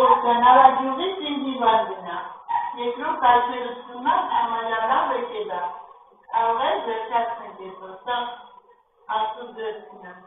Նարաջուղի սինգի վարդինա, երկրով կայշերություննա համալյալա վեկելա, աղայ ձերքացնեք ես ոստա ասուր ձերքինա։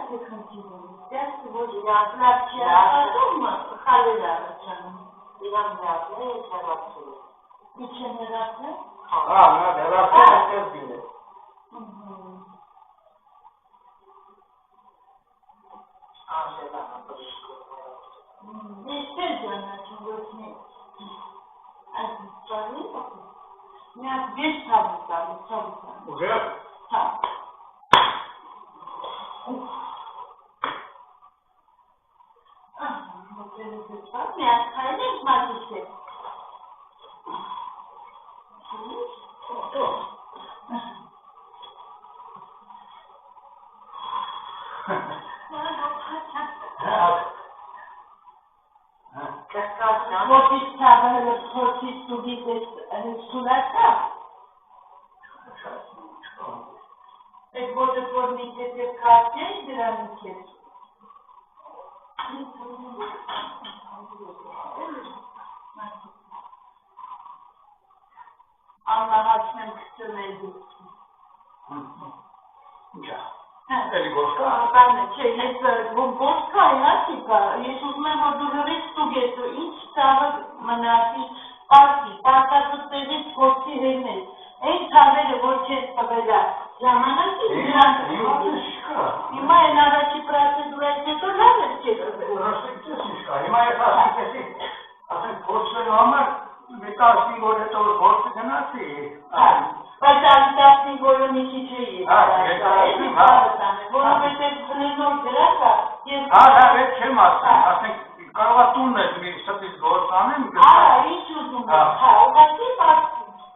te continuăm. Asta vă la ce acum halera aceea. Eram de acum, e generație. E generație? Nu, de la ce bine. Așa, da, este doamna ce vorbi. Azi, doamne? Mi-a zis salutat. Уже? Da. Mi-a scăllit, m-a zis. Poți studiți destul e poate pornite de carte de la Michel. Am rahat câte medici. Doamne, ce este Bosca, Iațica, ești uzmem odurărit stugetul, inci țară mănați partea să te zici coții remezi. Ei țarele vor ce spăgălea. Ժամանակի հիմա են առաջի պրացեդուրայից հետո լավ է չէ։ Հիմա ես ասենք փորձելու համար մեկ 15 օր հետո փորձը գնացի։ Բայց այդ 15 օրը մի քիչ էի։ Որովհետև խնձոր դրած է եւ այդ չեմ ասենք կարող է տունն էլ մի ստից գործ անեմ։ Ինչ ուզում ես։ Ուղղակի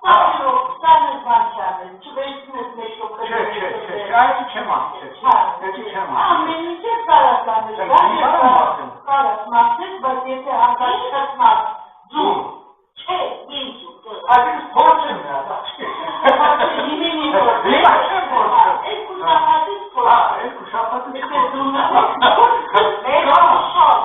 Սանը բանչանը, չվերցնես մեր շոքրը։ Այդ չեմ ասում։ Ամեն ինչ է կարաս անել։ Կարաս մաղթես, բայց եթե անկաշկած մաղթ, ձում, չէ, ինչ ուղղ։ Այդ փորձ եմ նրա։ Հիմին փորձ։ Հիմա չեմ փորձ։ Երկու շաբաթից փորձ։ Երկու շաբաթից փորձ։ Եթե ձում ես շոտ,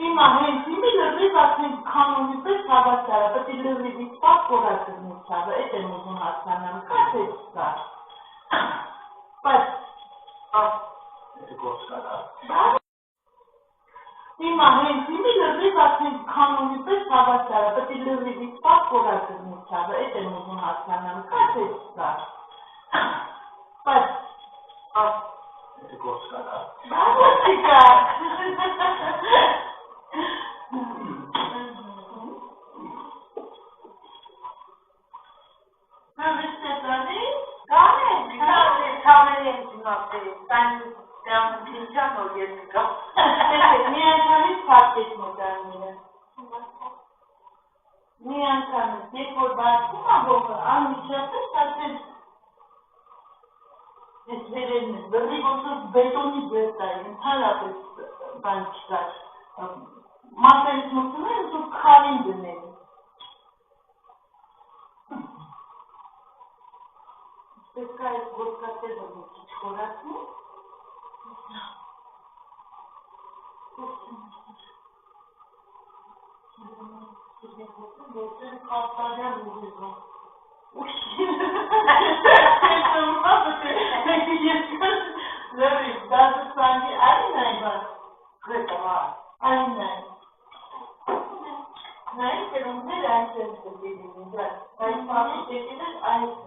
Հիմա հենց իմի լրիվ ասենք կանոնի պես հավասարը, պետք է լրիվ իսպակ կորակը մուցավը, էդ եմ ուզում հասկանամ, կաց է չկա։ Բայց հիմա հենց իմի լրիվ ասենք կանոնի պես հավասարը, պետք է լրիվ իսպակ կորակը մուցավը, էդ եմ ուզում հասկանամ, կաց է չկա։ Բայց մի անգամից երբ որ բացում է հողը, անմիջապես ասել ես վերելն է, լրիվ ոնց բետոնի բերտ է, ընդհանրապես բան չկար, մատերից մտնում է, ոնց քարին դնել։ Պետք է այս գործատեղը մի քիչ խորացնի։ Գործերը կապտարյան ուղիղը։ Լրիվ, դասը սանգի այն է բան։ Գրետամա։ Այն է։ Նայ, կերումներ այնպես դեպիլին, այս պապի դեպիլին այս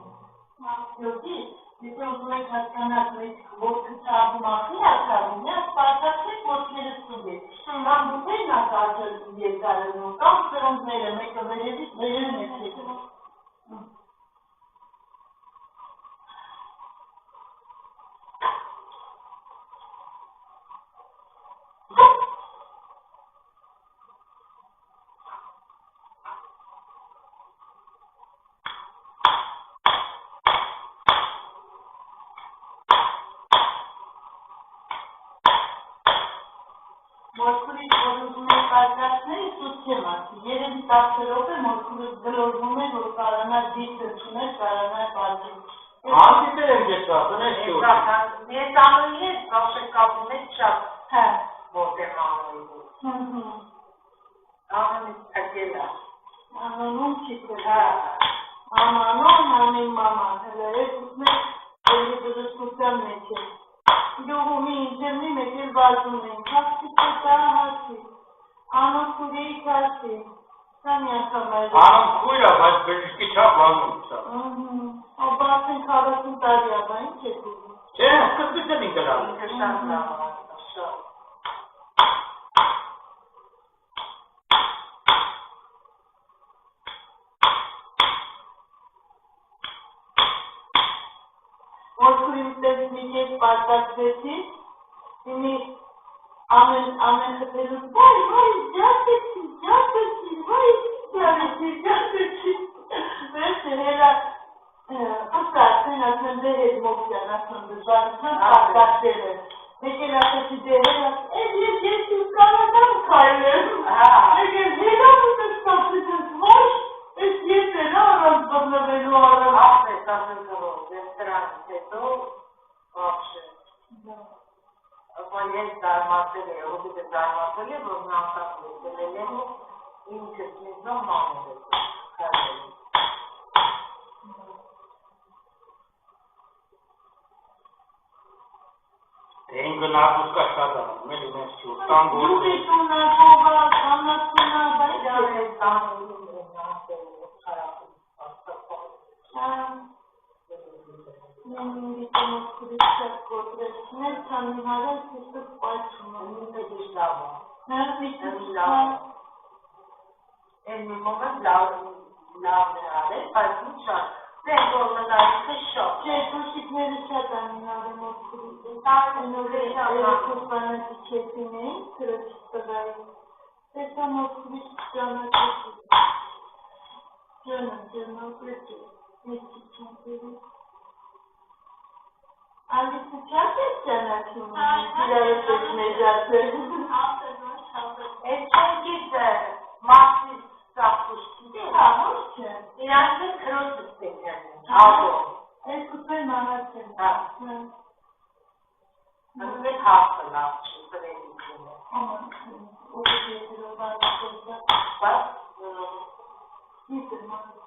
Յոտի, եթե ուզում եք հասկանալ մեկ ոտքը ծաղում ախի ակարում, միած պարտացեք ոտքերը ստուգեք, կամ բուտերն ակաջել երկարելնում, կամ սրունքները, մեկը վերևից վերևն է չեք։ Մորքուրի որոզում է կարկաշների սուտ չեմ ասի, երևի 10 րոպե մորքուրը գլորվում է, որ կարանա դիցը չուներ, կարանա պարդի։ Անցիներ եմ ես ասում, ես շուր։ Ես անունի ես, կաշեք կապում ես շատ որտեղ անունի որ։ Անունի թակել է։ Անոնում չիքր, Ամանոն, անին մաման, հելը ես ուտում ես, էլի բժշկության մեջ է։ Գյուղումի ինջեմնի մեկ էլ բազում են, կաղցի կետա հասի, անոն քուրի կասի, սա մի անգամ այլ։ Անոն քույր է, բայց բժշկի չա բանում սա։ Աբասին 40 տարի է, բա ինչ է դուրում։ Չէ, սկզբից եմ ինգրավ։ Ինքը շատ լավ է, շատ։ Մորքուրի մտեղի մի կետ պարտացվեցի, իմի ամեն խտելուց, վայ, ջատեցի, վայ, ջատեցի, վերջը հելա, ասացեն, ասեն դե հետ մոքյան, ասեն դժվարության պարտացել է, եկել ասեցի դե հետ, ես ուսկանադամ քայլեմ, եկել հելա ուտես տասեցես, ոչ, ես էլ առանց բռնվելու առանց, ասես, ասեն կրով, ես դրանից հետո, վաբշե, Ապա ես դարմացել է, հոբիտը դարմացել է, որ նամտակ լսել եմ, ինքս մեզնով մանով է, քայլել։ Դե ինգնարդուս կա շատ անում, էլ ունես չուր, տան գործ։ Յուղի տունա, խողա, կանացունա, բայց ես տանում եմ նասել, խարապում, աստապան։ Նույնի տոնոքուրի շատ կոտրեցնել, քանի հարած ուսը պայթում է, ինքը դիշ լավ է։ Հերմիտս լավ։ Են մի մոմենտ լավ է արել, բայց ինչ շատ, դեն որ մնալիքը շատ։ Չէ, դուշիկները շատ անին արել մոքուրի։ Երեքուս բանատի չեցին էին, կրոչից տղայի։ Տեսա մոքուրի ճանաչեցի։ Ճանաչեցի, մեջի չանքերի։ Ալիսը չատ ես ճանաչում, իրարս ես մեջացել։ Ես չեմ գիտը, մաքսիս սախուշքի դե, ոչ չէ։ Իրանք է կրոցս տեքեն, աղո։ Ես կուտվեն աղացել։ Նմեք հաղթը լավ չի, պրելիքին է։ Ուղի եթերով աղացել, բայց գիտր մաղացել։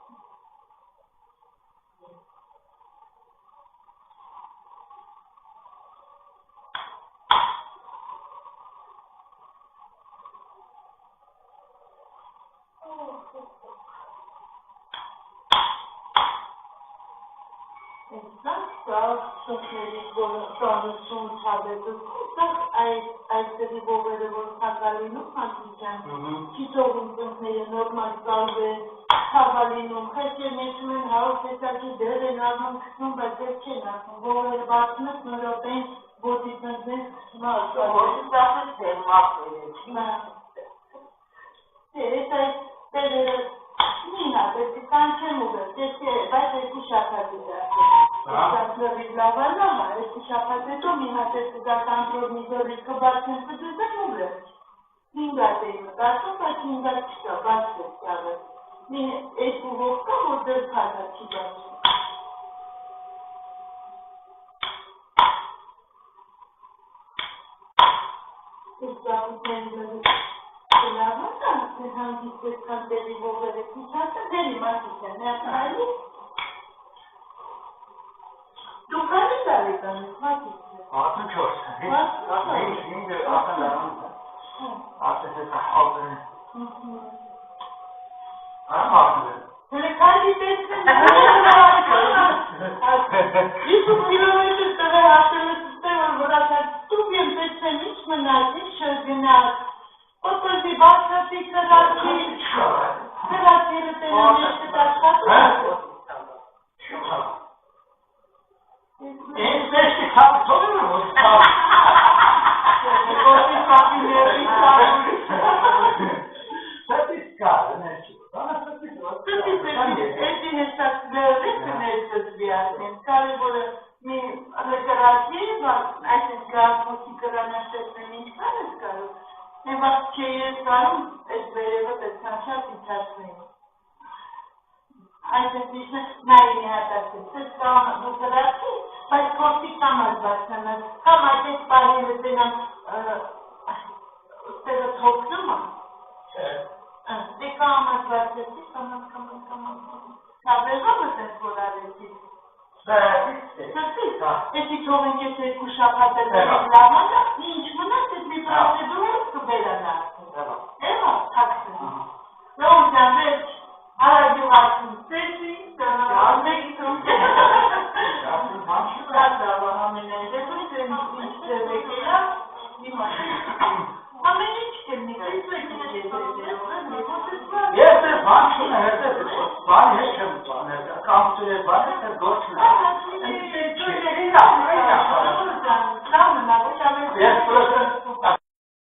Սաղ շոքների շոնություն չավետում, սաղ այստեղի ողերը, որ թակալինում հատիջան, չիտողում ծնքները նորմալ ծալվեն, թավալինում, խեչեր մեջում են հարով տեսակի դեր են անում կսնում, բայց դեր չեն ասում, ողերը բացում ես նորոպեն ոտի ծնքեն կսում ասում։ Ոտի ծախես դեր մախվեր է, ես այս տերերը մի հատ, ես կան չեմ ուղեր, բայց եսի շապատի դասել։ Սանքլովից լավալավա, եսի շապատ հետո մի հատ ես կգական պրոդնիզորից կբացեն կդուզեն ուղեր։ Հինգատ էի մտածում, բայց հինգատ չկա, բացվեց կյավը։ Մի ես ուղող կա, որ դեր փադա չի բացում։ Ես ծավուտ նենգլովից լավոտ անցներ հանգիստ ես կան դերի ողերը կիչացը, դերի մատիք են, նյակնալի։ Դու քանի տարեկան ես, մատիք է։ 64, ասես աղբերն։ Հլե քանի տեսնեն, Իսուս կիլոմետր տղե հաշել ես ստեղ, որ ասած, տուկ եմ տեսնեմ, ինչ մնաց, ինչ շրգնաց, Օտոզի բացատի կրացի, կրացիրը տենեմ եշտ աշխատում։ Ես տեսքի կապտոն եմ որ կապ։ Ոտի կապի ների կապի։ Սատիս կար, ներչի։ Էդի հեսած լերդես կներսս վիացնեմ, կարևորը մի լեկարացի, այսինք գարմոքի կրանաշտեսնեմ ինչքան ես կարող։ Եվ չէի զգանում, այս վերևը տեսան շատ իջացնեին։ Այսինքն նայինի հատացից, կամ դուքրացի, բայց կորտի կամած բացանած, կամ այդպես պարին վտենան ստերը թոքնում է, դե կամած բացեցի, կամած, սաբեղով վտեն որ արեցի, Էսի թողենք ես երկու շաբաթ լավանա, ինչ մնաց այդ մի պրոցեդուրը կբերանա, էվա, թաքսնի, լավ ջանվեջ, Արագիվացին ծեցի, անվեքի ծրում ամենայն դեպքում ինչ ձևեք էրա, ամեն ինչ կերնի, Ես բան չունեմ, բան հետ չեմ բաներ, կամ ծրե բան է, գործն է։